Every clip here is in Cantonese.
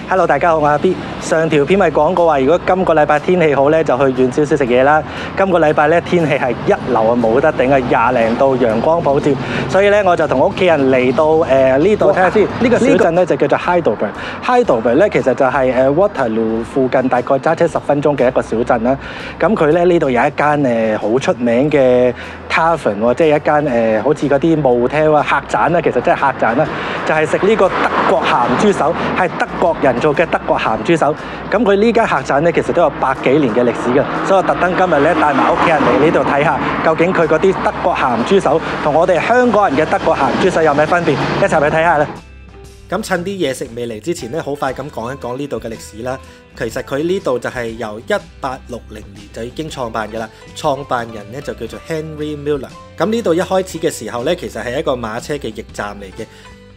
Hello， 大家好，我係阿 B。上條片咪講過話，如果今個禮拜天氣好咧，就去遠少少食嘢啦。今個禮拜咧天氣係一流啊，冇得頂啊，20零度，陽光普照。所以咧我就同屋企人嚟到呢度睇下先。呢個小鎮咧就叫做 Heidelberg。Heidelberg 咧其實就係Waterloo 附近大概揸車10分鐘嘅一個小鎮啦。咁佢咧呢度有一間好出名嘅 tavern 喎，即係一間好似嗰啲 motel 啊客棧啦，其實真係客棧啦，就係食呢個德國鹹豬手，係德國人做嘅德國鹹豬手。咁佢呢間客棧咧其實都有100幾年嘅歷史嘅，所以我特登今日咧帶埋屋企人嚟呢度睇下，究竟佢嗰啲德國鹹豬手同我哋香港人嘅德國鹹豬手有咩分別？一齊去睇下啦！咁趁啲嘢食未嚟之前咧，好快咁講一講呢度嘅歷史啦。其實佢呢度就係由1860年就已經創辦嘅啦，創辦人咧就叫做 Henry Miller。咁呢度一開始嘅時候咧，其實係一個馬車嘅驛站嚟嘅。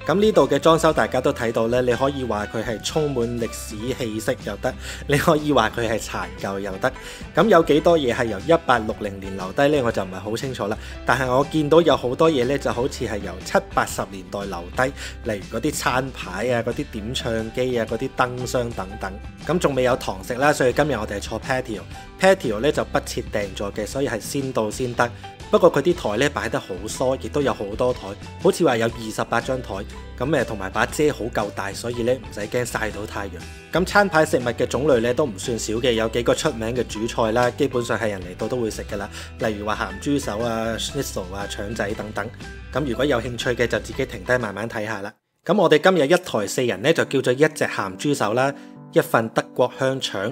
咁呢度嘅裝修大家都睇到咧，你可以話佢係充滿歷史氣息又得，你可以話佢係殘舊又得。咁有幾多嘢係由1860年留低呢？我就唔係好清楚啦。但係我見到有好多嘢呢，就好似係由70、80年代留低，例如嗰啲餐牌啊、嗰啲點唱機啊、嗰啲燈箱等等。咁仲未有堂食啦，所以今日我哋係坐 patio 咧就不設訂座嘅，所以係先到先得。不過佢啲台咧擺得好疏，亦都有好多台，好似話有28張台，咁同埋把遮好夠大，所以咧唔使驚曬到太陽。咁餐牌食物嘅種類咧都唔算少嘅，有幾個出名嘅主菜啦，基本上係人嚟到都會食噶啦，例如話鹹豬手啊、schnitzel 啊、腸仔等等。咁如果有興趣嘅就自己停低慢慢睇下啦。咁我哋今日一台4人咧就叫做1隻鹹豬手啦，一份德國香腸，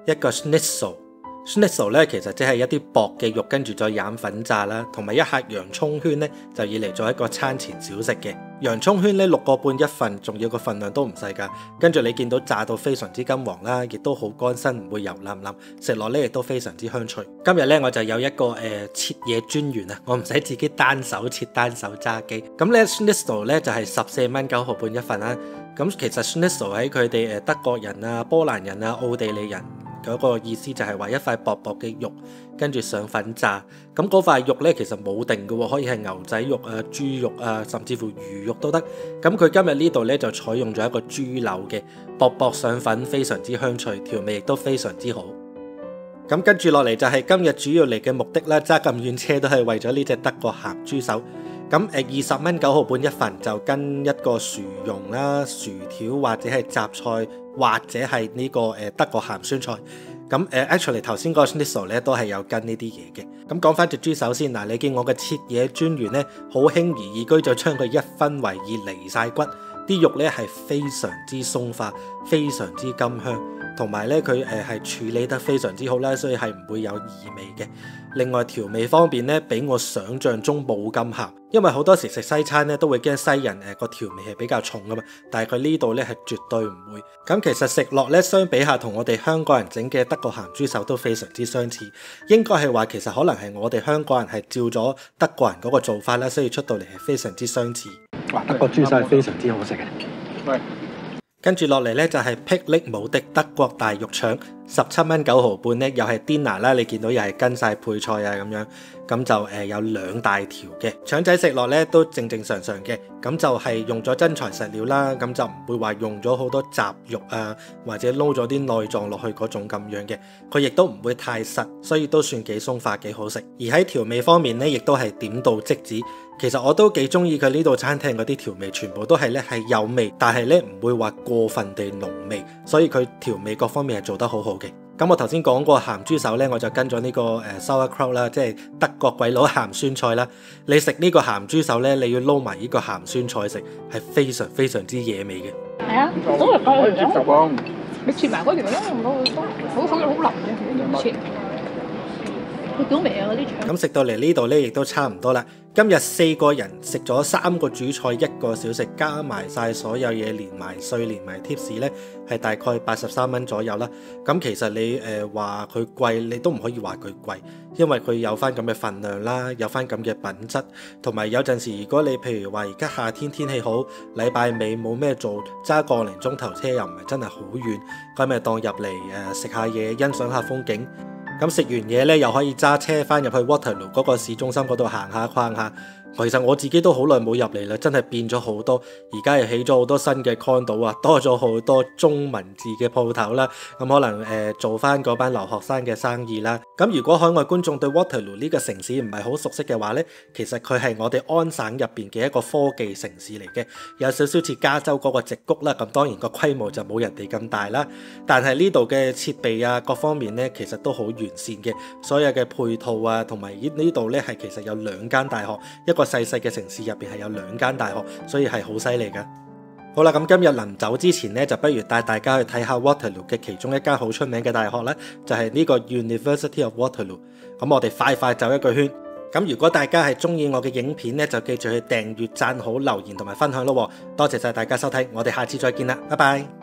一個 schnitzel 咧其實即係一啲薄嘅肉，跟住再染粉炸啦，同埋一盒洋葱圈咧就以嚟做一個餐前小食嘅。洋葱圈咧6個半一份，仲要個份量都唔細㗎。跟住你見到炸到非常之金黃啦，亦都好乾身，唔會油腍腍，食落咧亦都非常之香脆。今日咧我就有一個切嘢專員啊，我唔使自己單手切單手揸機。咁咧 schnitzel 咧就係14蚊9毫半一份啦。咁其實 schnitzel 喺佢哋德國人啊、波蘭人啊、奧地利人嗰個意思就係話一塊薄薄嘅肉，跟住上粉炸。咁嗰塊肉咧其實冇定嘅喎，可以係牛仔肉啊、豬肉啊，甚至乎魚肉都得。咁佢今日呢度咧就採用咗一個豬柳嘅，薄薄上粉，非常之香脆，調味亦都非常之好。咁跟住落嚟就係今日主要嚟嘅目的啦，揸咁遠車都係為咗呢隻德國鹹豬手。咁20蚊9毫半一份，就跟一個薯蓉啦、薯條或者係雜菜，或者係呢個德國鹹酸菜。咁actually 頭先嗰個 schnitzel 咧都係有跟呢啲嘢嘅。咁講翻隻豬手先嗱，你見我嘅切嘢專員咧好輕而易舉就將佢1分為2離晒骨，啲肉咧係非常之鬆化，非常之甘香，同埋咧佢係處理得非常之好啦，所以係唔會有異味嘅。另外調味方面咧，比我想象中冇咁鹹，因為好多時食西餐咧都會驚西人個調味係比較重噶嘛，但係佢呢度咧係絕對唔會。咁其實食落咧相比下同我哋香港人整嘅德國鹹豬手都非常之相似，應該係話其實可能係我哋香港人係照咗德國人嗰個做法啦，所以出到嚟係非常之相似。哇！德國豬手係非常之好食嘅。喂，跟住落嚟咧就係霹靂無敵德國大肉腸，17蚊9毫半咧，又係 dinner 啦，你見到又係跟晒配菜啊咁樣，咁就有2大條嘅腸仔，食落咧都正正常常嘅，咁就係用咗真材實料啦，咁就唔會話用咗好多雜肉啊，或者撈咗啲內臟落去嗰種咁樣嘅，佢亦都唔會太實，所以都算幾鬆化幾好食。而喺調味方面咧，亦都係點到即止。其實我都幾中意佢呢度餐廳嗰啲調味，全部都係咧係有味，但係咧唔會話過分地濃味，所以佢調味各方面係做得好好嘅。咁我頭先講過鹹豬手咧，我就跟咗呢個sauerkraut 啦，即係德國鬼佬鹹酸菜啦。你食呢個鹹豬手咧，你要撈埋呢個鹹酸菜食，係非常非常之惹味嘅。係啊，都係可以接受喎。你切埋嗰條咧，好腍嘅，切。好屌味啊！嗰啲腸。咁食到嚟呢度咧，亦都差唔多啦。今日4個人食咗3個主菜1個小食，加埋晒所有嘢，連埋稅連埋 tips 咧，係大概83蚊左右啦。咁其實你話佢貴，你都唔可以話佢貴，因為佢有翻咁嘅份量啦，有翻咁嘅品質，同埋有陣時如果你譬如話而家夏天天氣好，禮拜尾冇咩做，揸個零鐘頭車又唔係真係好遠，咁咪當入嚟食下嘢，欣賞下風景。咁食完嘢咧，又可以揸車翻入去 Waterloo 嗰個市中心嗰度行下逛下，其實我自己都好耐冇入嚟啦，真係變咗好多。而家又起咗好多新嘅 condo 啊，多咗好多中文字嘅鋪頭啦。咁可能做翻嗰班留學生嘅生意啦。咁如果海外觀眾對 Waterloo 呢個城市唔係好熟悉嘅話呢，其實佢係我哋安省入邊嘅一個科技城市嚟嘅，有少少似加州嗰個矽谷啦。咁當然個規模就冇人哋咁大啦，但係呢度嘅設備啊各方面呢，其實都好完善嘅，所有嘅配套啊同埋呢度呢，係其實有2間大學，一個細細嘅城市入邊係有2間大學，所以係好犀利噶。好啦，咁今日臨走之前呢，就不如帶大家去睇下 Waterloo 嘅其中一間好出名嘅大學啦，就係呢個 University of Waterloo。咁我哋快走一個圈。咁如果大家係中意我嘅影片呢，就記住去訂閱、讚好、留言同埋分享咯。多謝晒大家收睇，我哋下次再見啦，拜拜。